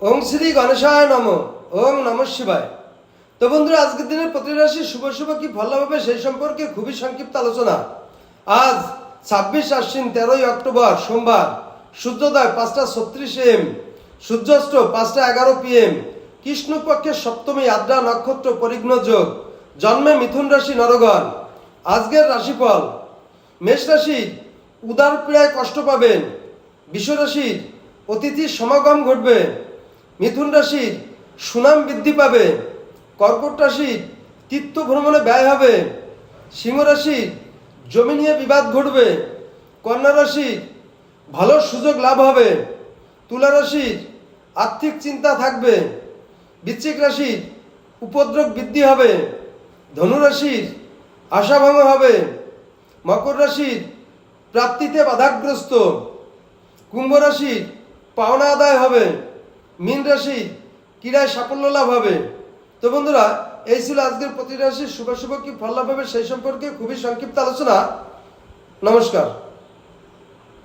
ওং শ্রী গণেশায় নম। ওং নম শিবায়। তো বন্ধুরা, আজকের দিনের প্রতিটি রাশি শুভ শুভ কি ফল লাভ হবে সেই সম্পর্কে খুবই সংক্ষিপ্ত আলোচনা। আজ 26 আশ্বিন 13ই অক্টোবর সোমবার, সূর্যোদয় 5:36 AM, সূর্যাস্ত 5:11 PM, কৃষ্ণপক্ষের সপ্তমী আদ্রা নক্ষত্র পরিঘ্ন যোগ, জন্মে মিথুন রাশি নরগণ। আজকের রাশিফল: মেষ রাশির উদার পীড়ায় কষ্ট পাবেন। বৃষ রাশির অতিথির সমাগম ঘটবে। মিথুন রাশির সুনাম বৃদ্ধি পাবে। কর্কট রাশির তীর্থ ভ্রমণে ব্যয় হবে। সিংহ রাশির জমি নিয়ে বিবাদ ঘটবে। কন্যা রাশির ভালো সুযোগ লাভ হবে। তুলা রাশির আর্থিক চিন্তা থাকবে। বৃশ্চিক রাশির উপদ্রব বৃদ্ধি হবে। ধনু রাশির আশাভঙ্গ হবে। মকর রাশির প্রাপ্তিতে বাধাগ্রস্ত। কুম্ভ রাশির পাওনা আদায় হবে। মীন রাশি ক্রীড়ায় সাফল্য লাভ হবে। তো বন্ধুরা, এই ছিল আজকের প্রতি রাশির শুভ শুভ কি ফল লাভ হবে সেই সম্পর্কে খুবই সংক্ষিপ্ত আলোচনা। নমস্কার।